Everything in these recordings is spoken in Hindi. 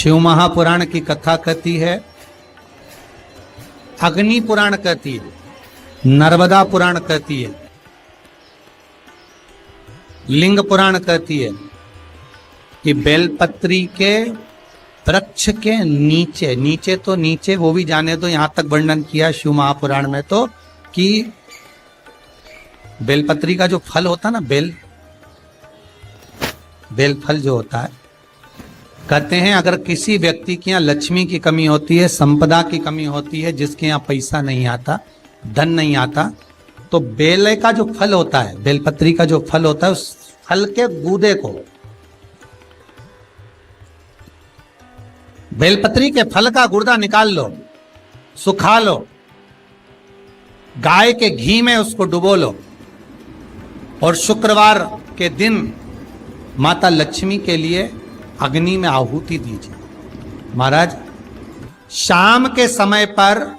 शिव महापुराण की कथा कहती है, अग्नि पुराण कहती है, नर्मदा पुराण कहती है, लिंग पुराण कहती है कि बेलपत्री के वृक्ष के नीचे, नीचे तो नीचे वो भी जाने तो यहां तक वर्णन किया शिव महापुराण में तो कि बेलपत्री का जो फल होता है ना, बेल फल जो होता है, कहते हैं अगर किसी व्यक्ति के यहाँ लक्ष्मी की कमी होती है, संपदा की कमी होती है, जिसके यहाँ पैसा नहीं आता, धन नहीं आता, तो बेल का जो फल होता है, बेलपत्री का जो फल होता है, उस फल के गूदे को, बेलपत्री के फल का गुर्दा निकाल लो, सुखा लो, गाय के घी में उसको डुबो लो और शुक्रवार के दिन माता लक्ष्मी के लिए अग्नि में आहुति दीजिए। महाराज, शाम के समय पर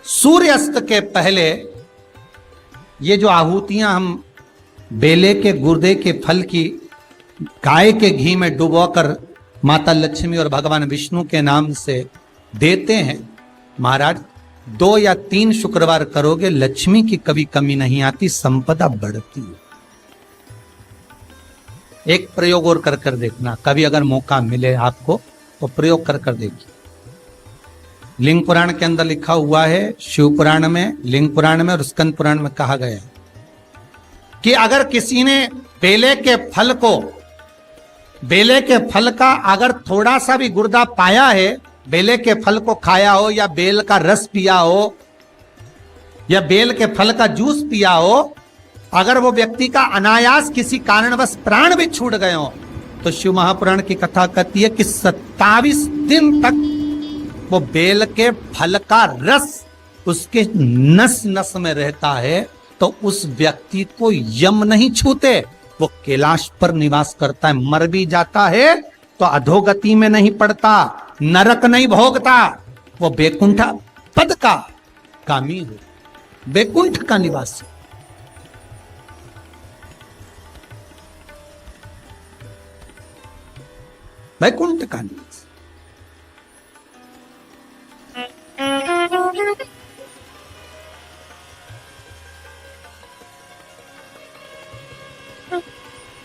सूर्यास्त के पहले ये जो आहुतियां हम बेले के गुर्दे के फल की गाय के घी में डुबोकर माता लक्ष्मी और भगवान विष्णु के नाम से देते हैं, महाराज 2 या 3 शुक्रवार करोगे, लक्ष्मी की कभी कमी नहीं आती, संपदा बढ़ती है। एक प्रयोग और कर देखना, कभी अगर मौका मिले आपको तो प्रयोग कर देखिए। लिंग पुराण के अंदर लिखा हुआ है, शिव पुराण में, लिंग पुराण में और स्कंद पुराण में कहा गया है कि अगर किसी ने बेले के फल का अगर थोड़ा सा भी गुर्दा पाया है, बेले के फल को खाया हो या बेल का रस पिया हो या बेल के फल का जूस पिया हो, अगर वो व्यक्ति का अनायास किसी कारणवश प्राण भी छूट गए हो, तो शिव महापुराण की कथा कहती है कि 27 दिन तक वो बेल के फल का रस उसके नस नस में रहता है, तो उस व्यक्ति को यम नहीं छूते, वो कैलाश पर निवास करता है। मर भी जाता है तो अधोगति में नहीं पड़ता, नरक नहीं भोगता, वो बैकुंठ पद का कामी हो, बैकुंठ का निवासी। वैकुंठ का निवास।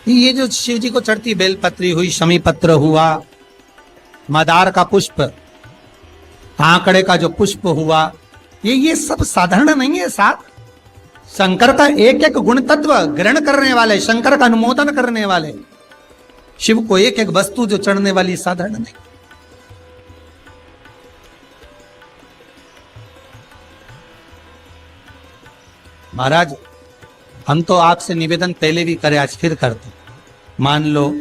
ये जो शिव जी को चढ़ती बेलपत्री हुई, शमी पत्र हुआ, मदार का पुष्प, आंकड़े का जो पुष्प हुआ, ये सब साधारण नहीं है साथ। शंकर का एक एक गुण तत्व ग्रहण करने वाले, शंकर का अनुमोदन करने वाले, शिव को एक एक वस्तु जो चढ़ने वाली साधारण नहीं। महाराज, हम तो आपसे निवेदन पहले भी करे, आज फिर करते। मान लो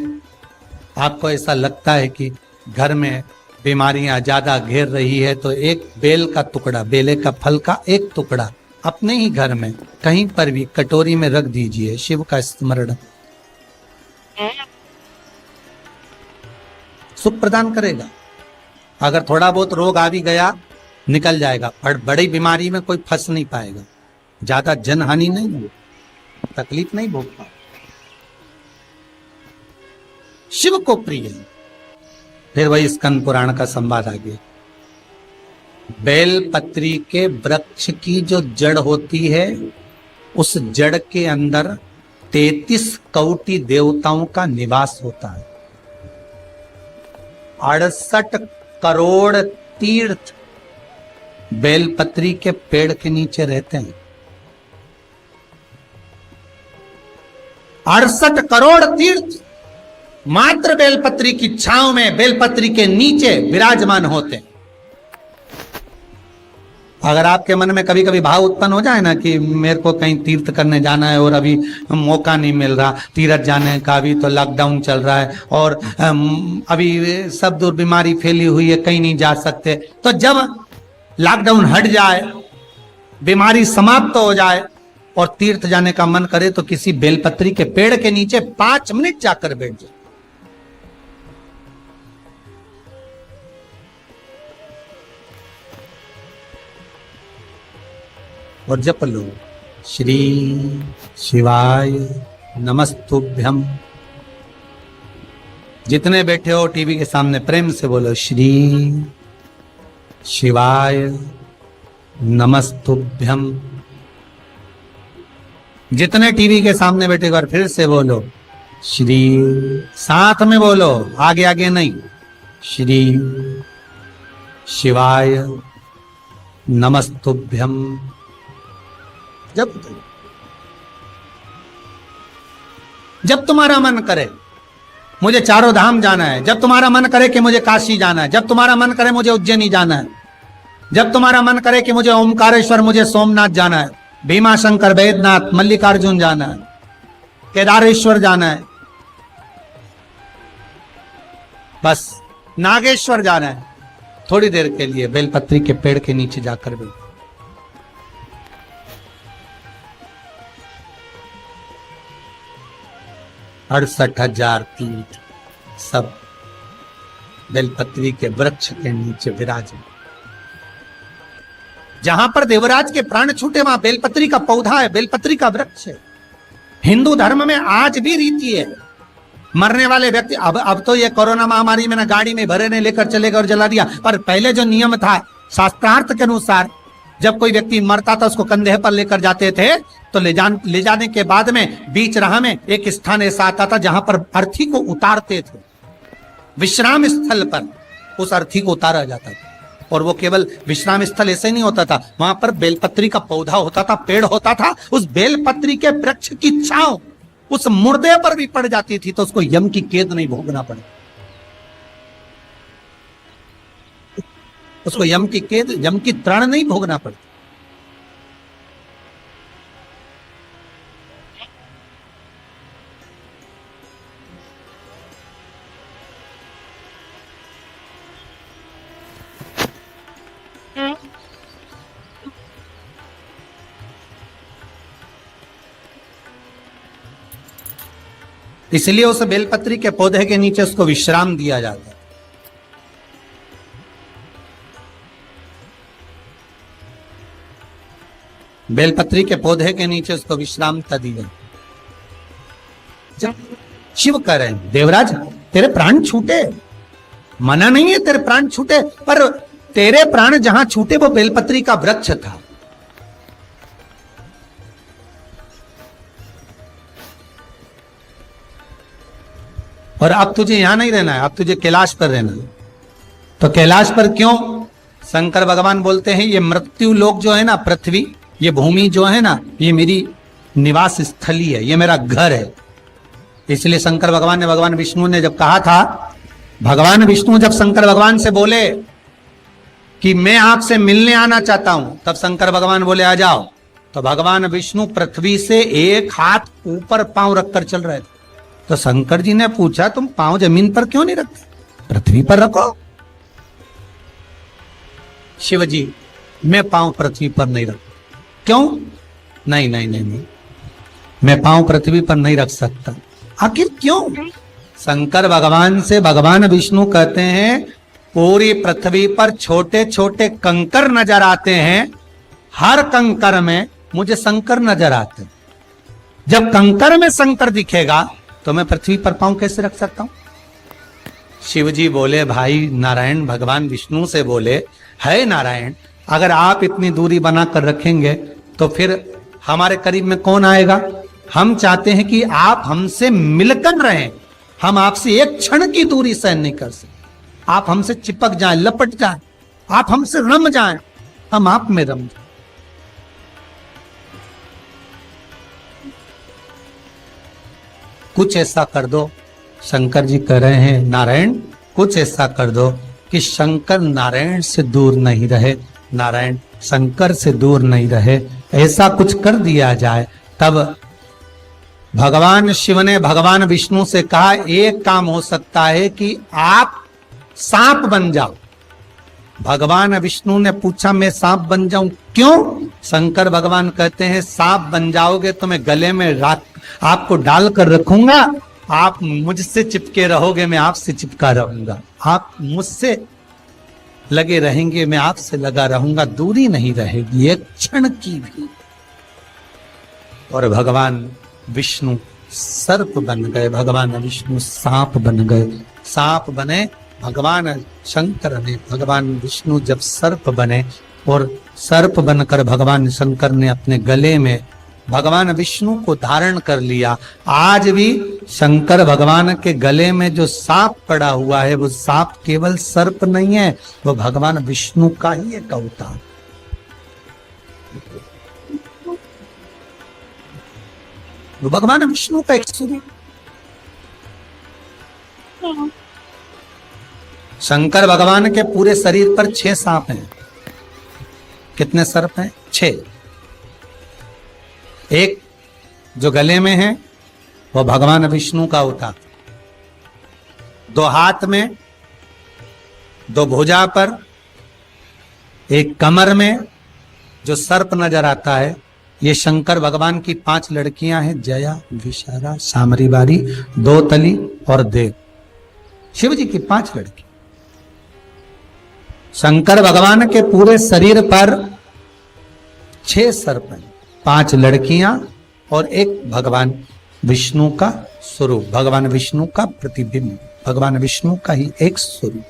आपको ऐसा लगता है कि घर में बीमारियां ज्यादा घेर रही है, तो एक बेल का टुकड़ा, बेले का फल का एक टुकड़ा अपने ही घर में कहीं पर भी कटोरी में रख दीजिए, शिव का स्मरण, सुख प्रदान करेगा। अगर थोड़ा बहुत रोग आ भी गया निकल जाएगा, पर बड़ी बीमारी में कोई फंस नहीं पाएगा, ज्यादा जनहानि नहीं होगी, तकलीफ नहीं भोग पाएगा। शिव को प्रिय है। फिर वही स्कंद पुराण का संवाद आ गया। बेलपत्री के वृक्ष की जो जड़ होती है, उस जड़ के अंदर 33 कोटि देवताओं का निवास होता है। 68 करोड़ तीर्थ बेलपत्री के पेड़ के नीचे रहते हैं। 68 करोड़ तीर्थ मात्र बेलपत्री की छांव में, बेलपत्री के नीचे विराजमान होते हैं। अगर आपके मन में कभी कभी भाव उत्पन्न हो जाए ना कि मेरे को कहीं तीर्थ करने जाना है और अभी मौका नहीं मिल रहा, तीर्थ जाने का, अभी तो लॉकडाउन चल रहा है और अभी सब दूर बीमारी फैली हुई है, कहीं नहीं जा सकते, तो जब लॉकडाउन हट जाए, बीमारी समाप्त हो जाए और तीर्थ जाने का मन करे, तो किसी बेलपत्री के पेड़ के नीचे 5 मिनट जाकर बैठ जाए। और जप लो, श्री शिवाय नमस्तुभ्यम जितने बैठे हो टीवी के सामने प्रेम से बोलो श्री शिवाय नमस्तुभ्यम। जितने टीवी के सामने बैठे और फिर से बोलो श्री, साथ में बोलो, आगे आगे नहीं। श्री शिवाय नमस्तुभ्यम। जब तुम्हारा मन करे मुझे चारों धाम जाना है, जब तुम्हारा मन करे कि मुझे काशी जाना है, जब तुम्हारा मन करे मुझे उज्जैनी जाना है, जब तुम्हारा मन करे कि मुझे ओमकारेश्वर, मुझे सोमनाथ जाना है, भीमा शंकर, बैद्यनाथ, मल्लिकार्जुन जाना है, केदारेश्वर जाना है, बस नागेश्वर जाना है, थोड़ी देर के लिए बेलपत्री के पेड़ के नीचे जाकर भी 68,000 तीर्थ सब बेलपत्री के वृक्ष के नीचे विराजे। जहां पर देवराज के प्राण छूटे वहां बेलपत्री का पौधा है, बेलपत्री का वृक्ष है। हिंदू धर्म में आज भी रीति है, मरने वाले व्यक्ति, अब तो ये कोरोना महामारी में ना गाड़ी में भरे ने लेकर चले गए और जला दिया, पर पहले जो नियम था शास्त्रार्थ के अनुसार, जब कोई व्यक्ति मरता था उसको कंधे पर लेकर जाते थे, तो ले जाने के बाद में बीच राह में एक स्थान ऐसा आता था जहां पर अर्थी को उतारते थे, विश्राम स्थल पर उस अर्थी को उतारा जाता था। और वो केवल विश्राम स्थल ऐसे नहीं होता था, वहां पर बेलपत्री का पौधा होता था, पेड़ होता था, उस बेलपत्री के वृक्ष की छांव उस मुर्दे पर भी पड़ जाती थी तो उसको यम की कैद नहीं भोगना पड़े, उसको यम की कैद, यम की त्राण नहीं भोगना पड़े। इसलिए उस बेलपत्री के पौधे के नीचे उसको विश्राम दिया जाता है। बेलपत्री के पौधे के नीचे उसको विश्रामता दी गई। जब शिव कह रहे हैं देवराज तेरे प्राण छूटे, मना नहीं है तेरे प्राण छूटे, पर तेरे प्राण जहां छूटे वो बेलपत्री का वृक्ष था। और अब तुझे यहां नहीं रहना है, अब तुझे कैलाश पर रहना है। तो कैलाश पर क्यों? शंकर भगवान बोलते हैं ये मृत्यु लोक जो है ना, पृथ्वी, ये भूमि जो है ना, ये मेरी निवास स्थली है, ये मेरा घर है। इसलिए शंकर भगवान ने, भगवान विष्णु ने जब कहा था, भगवान विष्णु जब शंकर भगवान से बोले कि मैं आपसे मिलने आना चाहता हूं, तब शंकर भगवान बोले आ जाओ। तो भगवान विष्णु पृथ्वी से एक हाथ ऊपर पांव रखकर चल रहे थे। तो शंकर जी ने पूछा तुम पांव जमीन पर क्यों नहीं रखते, पृथ्वी पर रखो। शिव जी मैं पांव पृथ्वी पर नहीं रख, क्यों? नहीं नहीं नहीं नहीं, मैं पांव पृथ्वी पर नहीं रख सकता। आखिर क्यों? शंकर भगवान से भगवान विष्णु कहते हैं पूरी पृथ्वी पर छोटे छोटे कंकर नजर आते हैं, हर कंकर में मुझे शंकर नजर आते हैं। जब कंकर में शंकर दिखेगा तो मैं पृथ्वी पर पांव कैसे रख सकता हूं? शिव जी बोले, भाई नारायण, भगवान विष्णु से बोले, है नारायण, अगर आप इतनी दूरी बनाकर रखेंगे तो फिर हमारे करीब में कौन आएगा? हम चाहते हैं कि आप हमसे मिलकर रहें, हम आपसे एक क्षण की दूरी सहन नहीं कर सकते। आप हमसे चिपक जाएं, लपट जाएं, आप हमसे रम जाएं, हम आप में रम जाएं। कुछ ऐसा कर दो, शंकर जी कह रहे हैं नारायण कुछ ऐसा कर दो कि शंकर नारायण से दूर नहीं रहे, नारायण शंकर से दूर नहीं रहे, ऐसा कुछ कर दिया जाए। तब भगवान शिव ने भगवान विष्णु से कहा एक काम हो सकता है कि आप सांप बन जाओ। भगवान विष्णु ने पूछा मैं सांप बन जाऊं क्यों? शंकर भगवान कहते हैं सांप बन जाओगे तो मैं गले में आपको डाल कर रखूंगा, आप मुझसे चिपके रहोगे, मैं आपसे चिपका रहूंगा, आप मुझसे लगे रहेंगे, मैं आपसे लगा रहूंगा, दूरी नहीं रहेगी एक क्षण की भी। और भगवान विष्णु सर्प बन गए, भगवान विष्णु सांप बन गए। सांप बने भगवान शंकर ने, भगवान विष्णु जब सर्प बने और सर्प बनकर भगवान शंकर ने अपने गले में भगवान विष्णु को धारण कर लिया। आज भी शंकर भगवान के गले में जो सांप पड़ा हुआ है वो सांप केवल सर्प नहीं है, वो भगवान विष्णु का ही एक अवतार। वो भगवान विष्णु का एक स्वरूप। शंकर भगवान के पूरे शरीर पर 6 सांप हैं। कितने सर्प हैं? 6। एक जो गले में है वो भगवान विष्णु का होता, 2 हाथ में, 2 भुजा पर, एक कमर में जो सर्प नजर आता है, ये शंकर भगवान की 5 लड़कियां हैं, जया, विशारा, सामरी बारी, 2 तली और देव। शिव जी की 5 लड़की। शंकर भगवान के पूरे शरीर पर 6 सर्प हैं, 5 लड़कियां और एक भगवान विष्णु का स्वरूप, भगवान विष्णु का प्रतिबिंब, भगवान विष्णु का ही एक स्वरूप।